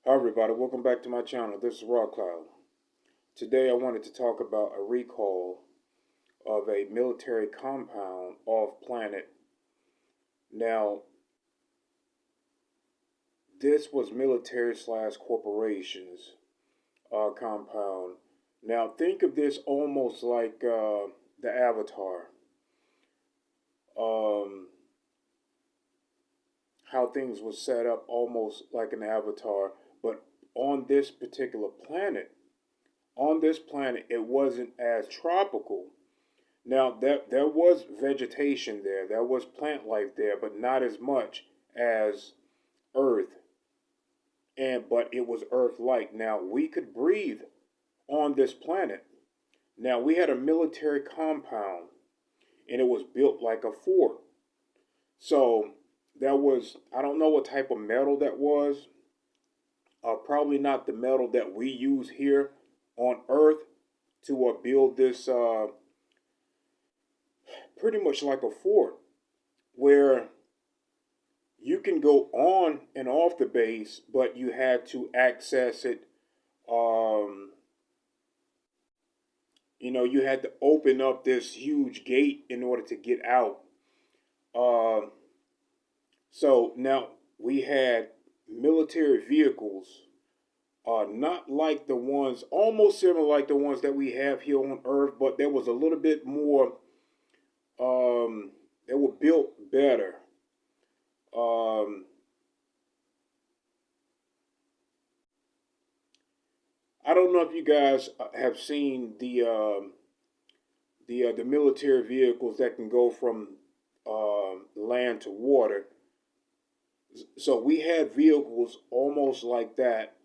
Hi everybody, welcome back to my channel. This is Raw Cloud. Today I wanted to talk about a recall of a military compound off planet. Now, this was military slash corporations compound. Now think of this almost like the Avatar. Um, how things were set up almost like an Avatar, but on this particular planet, it wasn't as tropical. Now there was vegetation there was plant life there, but not as much as Earth. But it was Earth-like. Now we could breathe on this planet. Now we had a military compound, and it was built like a fort. So that was, I don't know what type of metal that was. Probably not the metal that we use here on Earth to build this pretty much like a fort where you can go on and off the base, but you had to access it. Um, you had to open up this huge gate in order to get out. Um, so now we had military vehicles, not like the ones, almost similar like the ones that we have here on Earth, but there was a little bit more. They were built better. Um, I don't know if you guys have seen the military vehicles that can go from land to water. So we had vehicles almost like that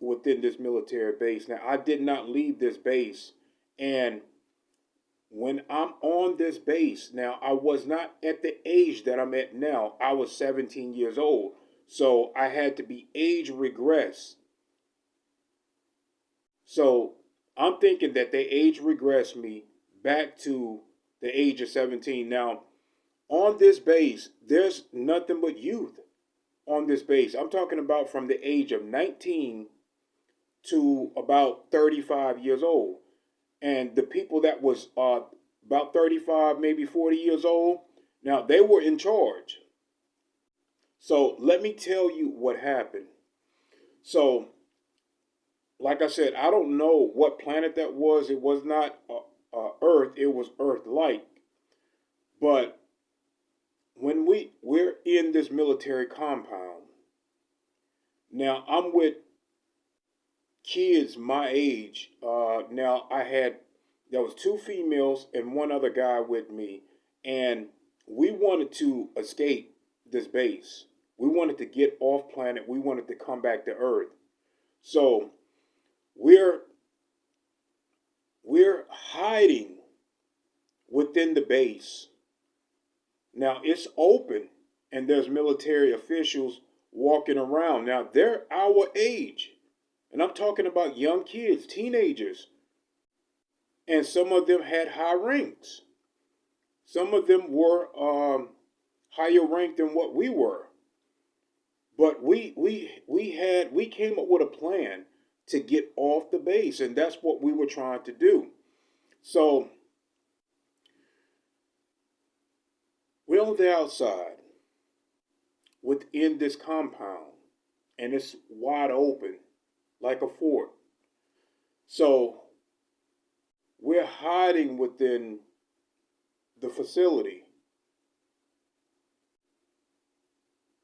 within this military base. Now I did not leave this base, and when I'm on this base now, I was not at the age that I'm at now. I was 17 years old, so I had to be age regress. So I'm thinking that they age regress me back to the age of 17. Now, on this base, there's nothing but youth on this base. I'm talking about from the age of 19 to about 35 years old. And the people that was about 35, maybe 40 years old, now they were in charge. So let me tell you what happened. So like I said, I don't know what planet that was. It was not Earth. It was Earth-like. But when we're in this military compound, now I'm with kids my age. Now there was two females and one other guy with me, and we wanted to escape this base. We wanted to get off planet. We wanted to come back to Earth. So we're we're hiding within the base. Now it's open and there's military officials walking around. Now they're our age. And I'm talking about young kids, teenagers. And some of them had high ranks. Some of them were higher ranked than what we were. But we came up with a plan to get off the base, and that's what we were trying to do. So we're on the outside within this compound, and it's wide open like a fort. So we're hiding within the facility.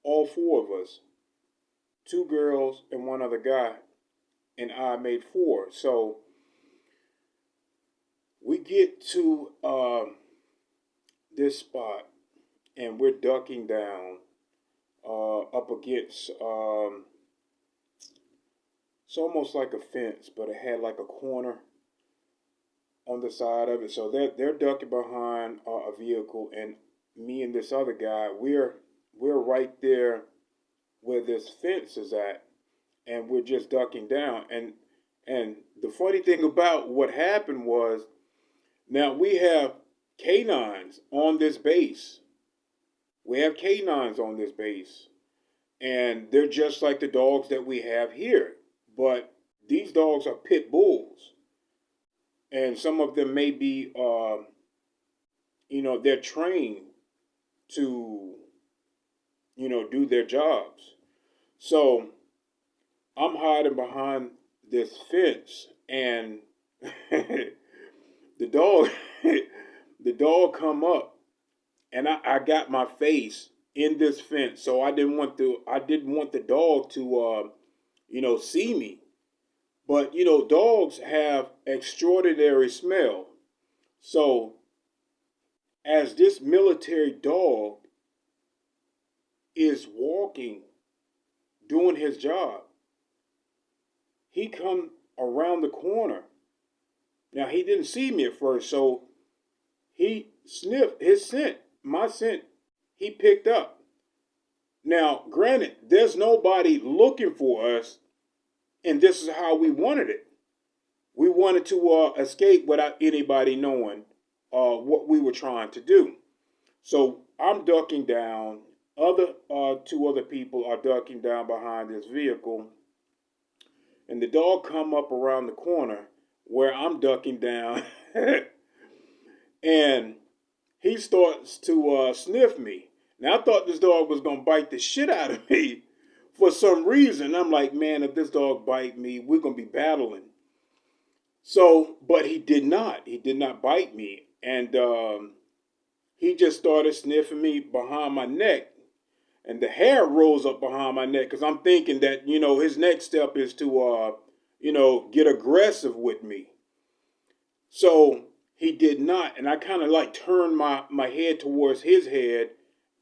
All four of us, two girls and one other guy, and I made four. So we get to this spot, and we're ducking down up against. It's almost like a fence, but it had like a corner on the side of it. So they're ducking behind a vehicle, and me and this other guy, we're right there where this fence is at, and we're just ducking down. And the funny thing about what happened was, now we have canines on this base. We have canines on this base, and they're just like the dogs that we have here. But these dogs are pit bulls, and some of them may be, they're trained to, do their jobs. So I'm hiding behind this fence, and the dog, the dog come up, and I got my face in this fence, so I didn't want the dog to, see me. But dogs have extraordinary smell. So as this military dog is walking, doing his job, he come around the corner. Now he didn't see me at first, so he sniffed his scent, my scent. He picked up. Now, granted, there's nobody looking for us, and this is how we wanted it. We wanted to escape without anybody knowing what we were trying to do. So I'm ducking down. Other two other people are ducking down behind this vehicle, and the dog come up around the corner where I'm ducking down, and he starts to sniff me. Now I thought this dog was gonna bite the shit out of me for some reason. I'm like, man, if this dog bite me, we're gonna be battling. So, but he did not. He did not bite me, and he just started sniffing me behind my neck, and the hair rose up behind my neck because I'm thinking that his next step is to get aggressive with me. So he did not, and I kind of like turned my head towards his head,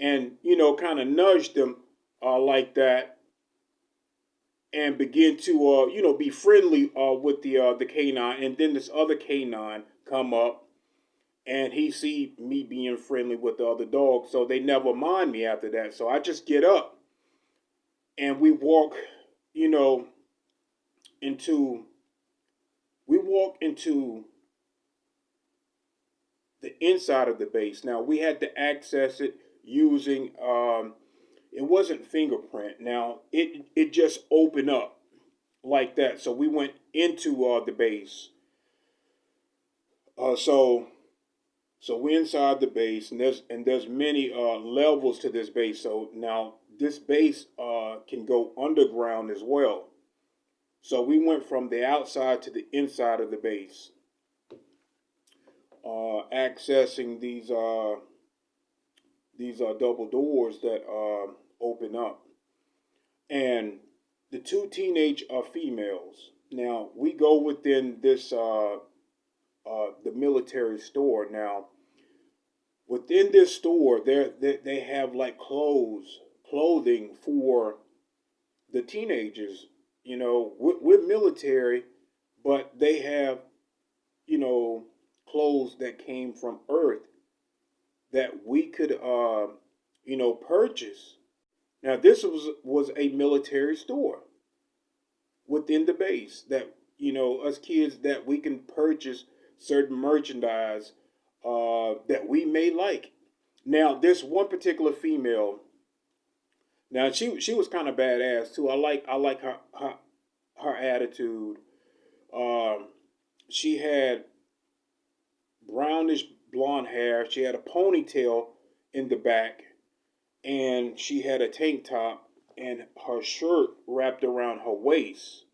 and kind of nudged him like that, and begin to be friendly with the canine, and then this other canine come up, and he see me being friendly with the other dog, so they never mind me after that. So I just get up, and you know, into we walk into the inside of the base. Now we had to access it using it wasn't fingerprint. Now it just opened up like that. So we went into the base. So we're inside the base, and there's many levels to this base. So now this base can go underground as well. So we went from the outside to the inside of the base, accessing these double doors that open up, and the two teenage females. Now we go within this the military store. Now within this store, they have like clothing for the teenagers. We're military, but they have clothes that came from Earth that we could purchase. Now this was a military store within the base that us kids, that we can purchase certain merchandise that we may like. Now this one particular female. Now she was kind of badass too. I like her attitude. Um, she had brownish blonde hair. She had a ponytail in the back, and she had a tank top and her shirt wrapped around her waist.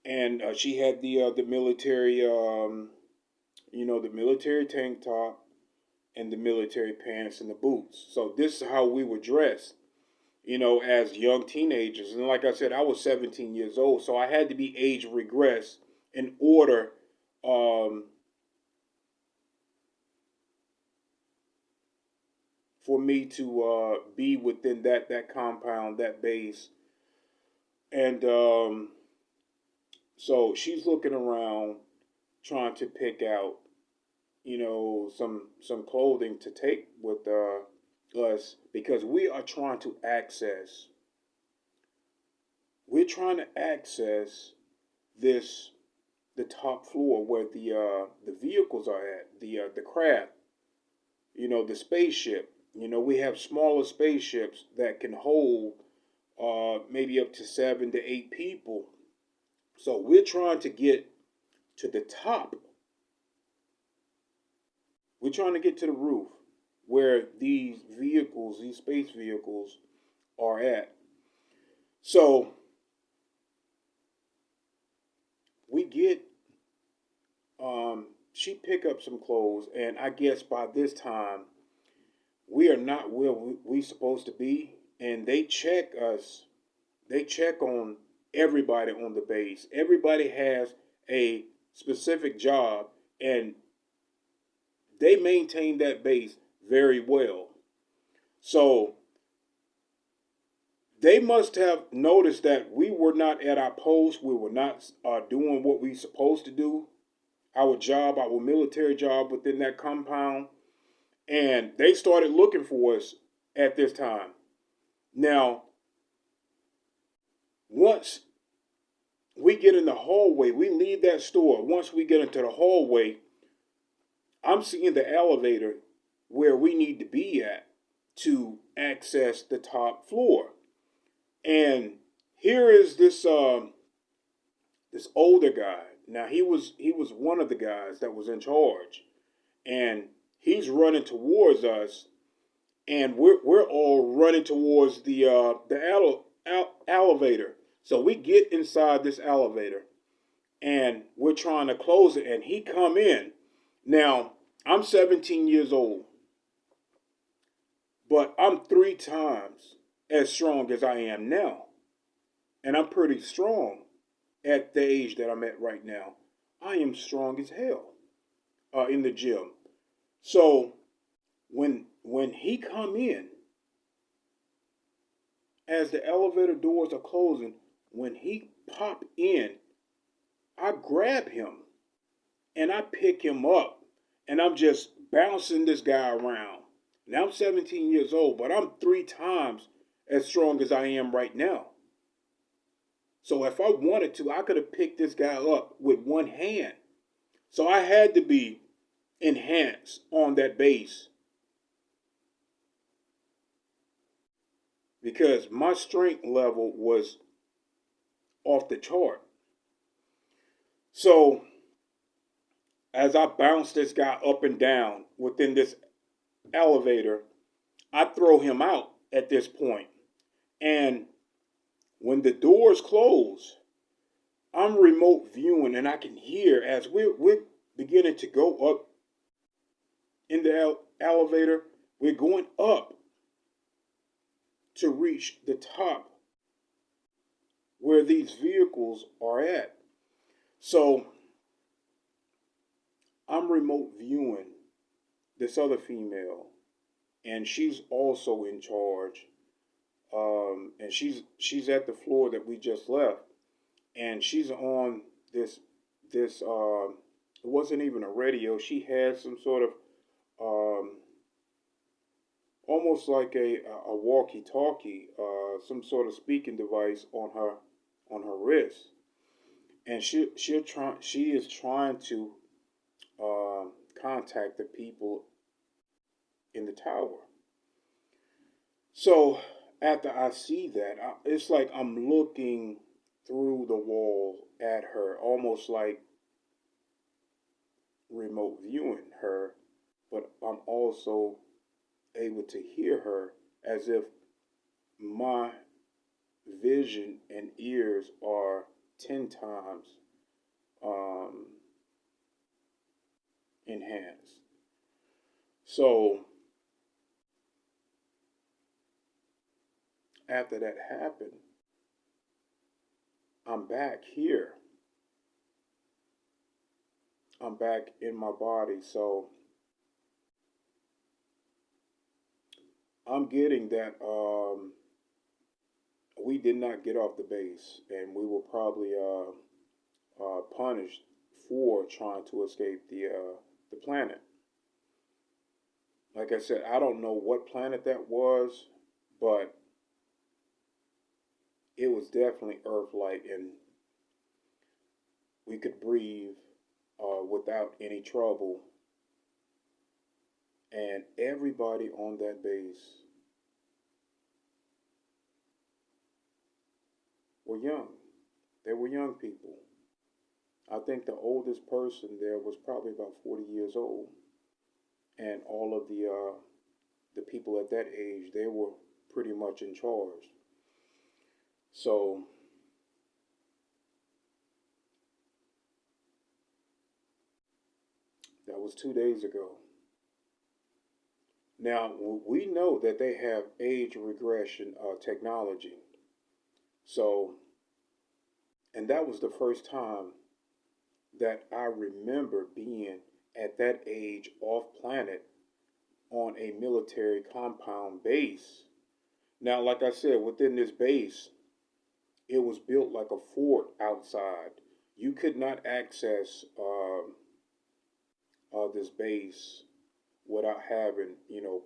And she had the military, the military tank top and the military pants and the boots. So this is how we were dressed, as young teenagers. And like I said, I was 17 years old, so I had to be age regressed in order um, for me to be within that compound, that base. And so she's looking around, trying to pick out, some clothing to take with us, because we are trying to access. We're trying to access this the top floor where the vehicles are at, the craft, the spaceship. We have smaller spaceships that can hold, maybe up to 7 to 8 people. So we're trying to get to the top. We're trying to get to the roof where these vehicles, these space vehicles, are at. So we get, she pick up some clothes, and I guess by this time we are not where we supposed to be, and they check us. They check on everybody on the base. Everybody has a specific job, and they maintain that base very well. So they must have noticed that we were not at our post. We were not doing what we supposed to do, our job, our military job within that compound. And they started looking for us at this time. Now, once we get in the hallway, we leave that store. Once we get into the hallway, I'm seeing the elevator where we need to be at to access the top floor. And here is this older guy. Now he was one of the guys that was in charge, and he's running towards us, and we're all running towards the elevator. So we get inside this elevator, and we're trying to close it, and he come in. Now I'm 17 years old, but I'm 3 times as strong as I am now, and I'm pretty strong at the age that I'm at right now. I am strong as hell in the gym. So when he come in, as the elevator doors are closing, when he pop in, I grab him and I pick him up, and I'm just bouncing this guy around. Now I'm 17 years old, but I'm 3 times as strong as I am right now. So if I wanted to, I could have picked this guy up with one hand. So I had to be enhanced on that base because my strength level was off the chart. So as I bounce this guy up and down within this elevator, I throw him out at this point. And when the doors close, I'm remote viewing, and I can hear as we're beginning to go up in the elevator, we're going up to reach the top where these vehicles are at. So I'm remote viewing this other female, and she's also in charge. And she's at the floor that we just left, and she's on this. It wasn't even a radio. She had some sort of almost like a walkie-talkie, some sort of speaking device on her wrist, and she is trying to contact the people in the tower. So after I see that, it's like I'm looking through the wall at her, almost like remote viewing her, but I'm also able to hear her as if my vision and ears are 10 times enhanced. So after that happened, I'm back here. I'm back in my body. So I'm getting that we did not get off the base, and we were probably punished for trying to escape the planet. Like I said, I don't know what planet that was, but it was definitely Earth-like, and we could breathe without any trouble. And everybody on that base were young. They were young people. I think the oldest person there was probably about 40 years old, and all of the people at that age, they were pretty much in charge. So that was 2 days ago. Now we know that they have age regression technology. So, and that was the first time that I remember being at that age off planet on a military compound base. Now, like I said, within this base, it was built like a fort outside. You could not access this base without having,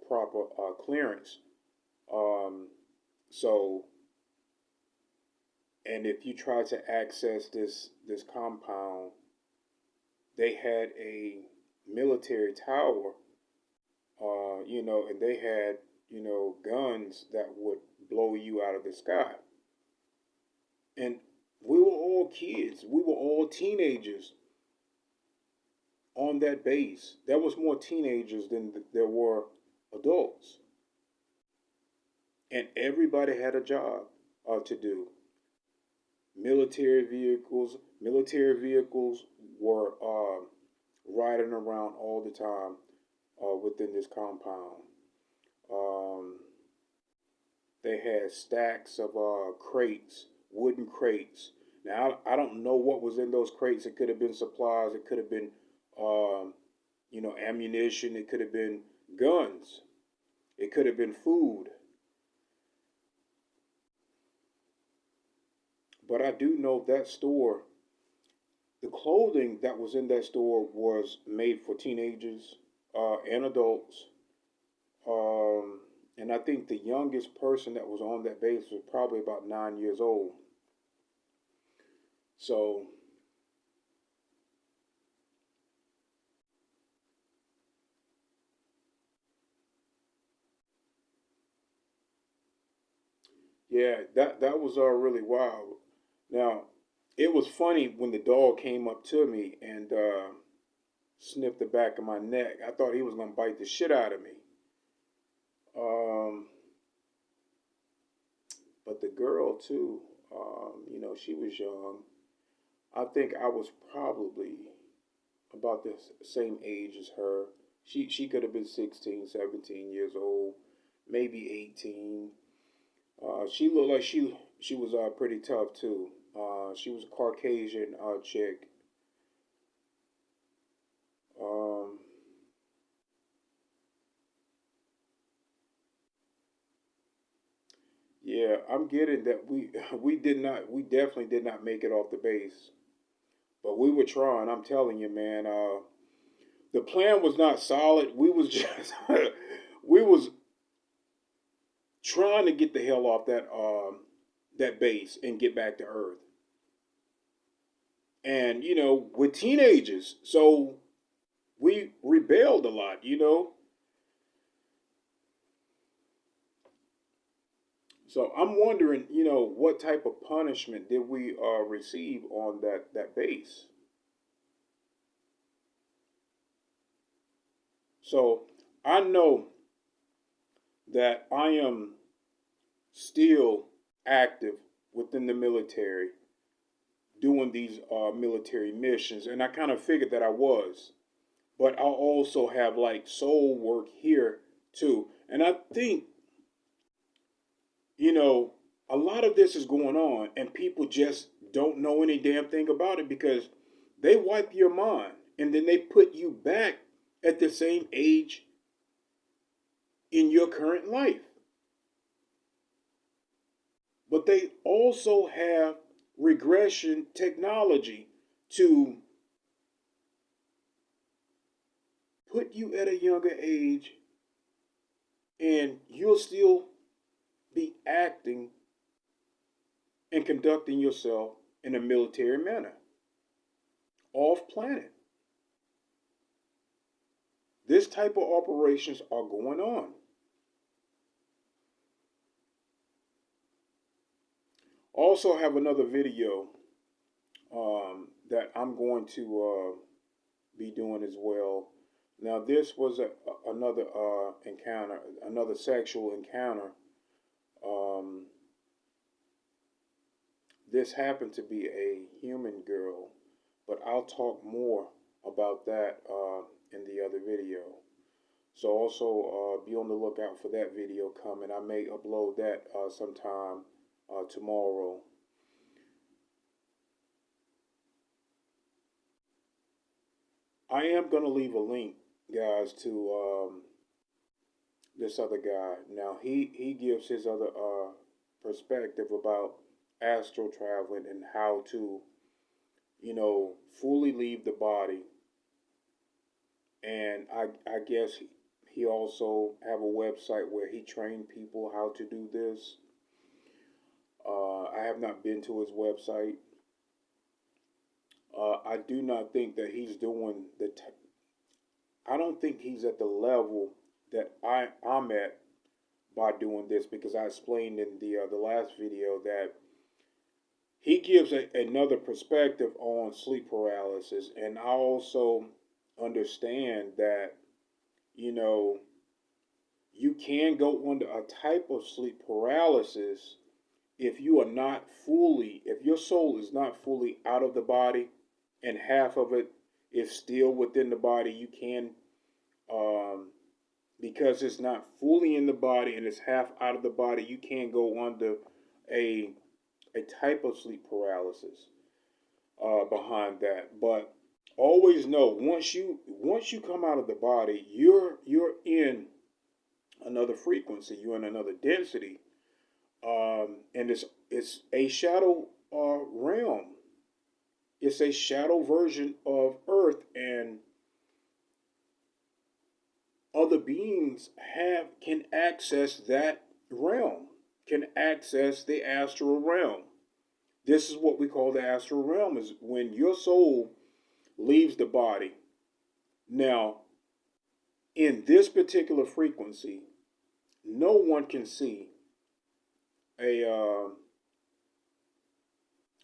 proper clearance. Um, so, and if you try to access this compound, they had a military tower, and they had, guns that would blow you out of the sky. And we were all kids. We were all teenagers on that base. There was more teenagers than there were adults, and everybody had a job to do. Military vehicles were riding around all the time within this compound. Um, they had stacks of crates, wooden crates. Now I don't know what was in those crates. It could have been supplies. It could have been, um, ammunition. It could have been guns. It could have been food. But I do know that store, the clothing that was in that store was made for teenagers and adults. Um, and I think the youngest person that was on that base was probably about 9 years old. So, yeah, that was really wild. Now, it was funny when the dog came up to me and sniffed the back of my neck. I thought he was gonna bite the shit out of me. Um, but the girl too, she was young. I think I was probably about the same age as her. She could have been 16, 17 years old, maybe 18. She looked like she was pretty tough too. She was a Caucasian chick. Um, yeah, I'm getting that we definitely did not make it off the base, but we were trying. I'm telling you, man. The plan was not solid. We was just we was trying to get the hell off that base and get back to Earth. And with teenagers, so we rebelled a lot. So I'm wondering, what type of punishment did we receive on that base? So I know that I am still active within the military doing these military missions, and I kind of figured that I was, but I'll also have like soul work here too, and I think you know a lot of this is going on, and people just don't know any damn thing about it because they wipe your mind, and then they put you back at the same age in your current life. But they also have regression technology to put you at a younger age and you'll still be acting and conducting yourself in a military manner off planet. This type of operations are going on. Also have another video that I'm going to be doing as well. Now this was another encounter, another sexual encounter. Um, this happened to be a human girl, but I'll talk more about that in the other video. So also be on the lookout for that video coming. I may upload that sometime tomorrow. I am going to leave a link, guys, to this other guy. Now he gives his other perspective about astral traveling and how to, fully leave the body. And I guess he also have a website where he trained people how to do this. I have not been to his website. I do not think that he's doing I don't think he's at the level that I'm at by doing this, because I explained in the last video that he gives another perspective on sleep paralysis, and I also understand that you know you can go under a type of sleep paralysis if you are not fully, if your soul is not fully out of the body and half of it is still within the body. You can, because it's not fully in the body and it's half out of the body, you can go under a a type of sleep paralysis behind that. But always know, once you come out of the body, you're in another frequency, you're in another density, and it's a shadow realm. It's a shadow version of Earth, and other beings can access that realm, can access the astral realm. This is what we call the astral realm, is when your soul leaves the body. Now, in this particular frequency, no one can see a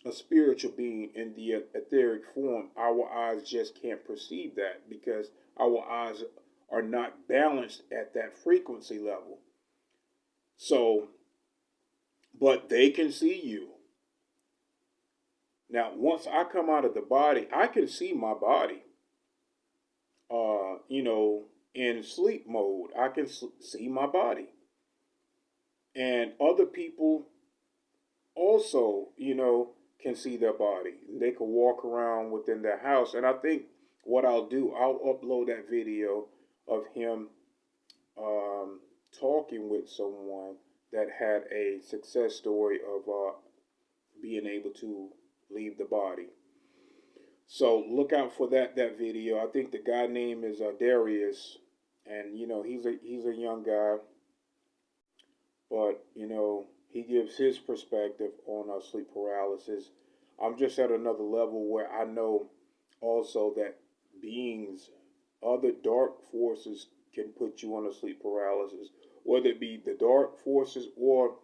a spiritual being in the etheric form. Our eyes just can't perceive that because our eyes are not balanced at that frequency level. So, but they can see you. Now, once I come out of the body, I can see my body. In sleep mode, I can see my body, and other people also, can see their body. They can walk around within their house. And I think what I'll do, I'll upload that video of him talking with someone that had a success story of being able to leave the body. So look out for that video. I think the guy name is Darius, and he's a young guy, but he gives his perspective on sleep paralysis. I'm just at another level where I know also that beings, other dark forces, can put you on a sleep paralysis, whether it be the dark forces or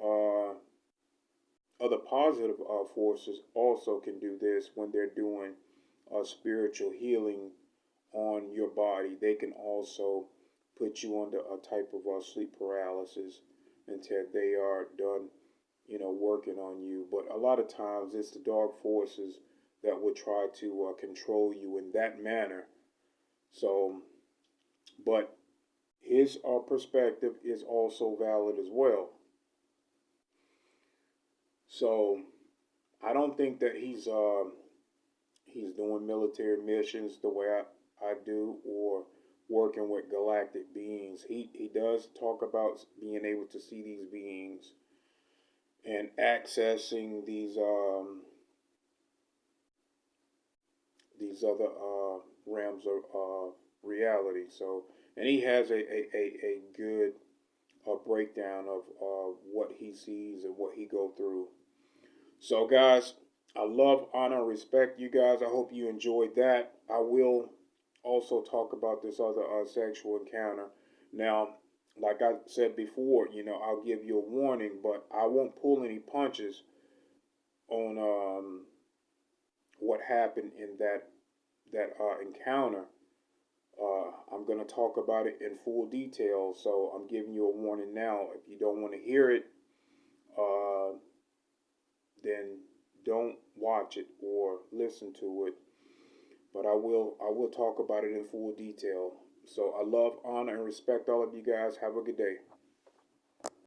uh, other positive forces also can do this when they're doing spiritual healing on your body. They can also put you under a type of sleep paralysis until they are done, working on you. But a lot of times it's the dark forces that will try to control you in that manner. So, but his perspective is also valid as well. So, I don't think that he's doing military missions the way I do, or working with galactic beings. He does talk about being able to see these beings and accessing these other realms of reality. So, and he has a good breakdown of what he sees and what he go through. So, guys, I love, honor, and respect you guys. I hope you enjoyed that. I will also talk about this other sexual encounter. Now, like I said before, I'll give you a warning, but I won't pull any punches. on what happened in that encounter. I'm going to talk about it in full detail, so I'm giving you a warning now. If you don't want to hear it, uh, then don't watch it or listen to it. But I will talk about it in full detail. So I love, honor, and respect all of you guys. Have a good day.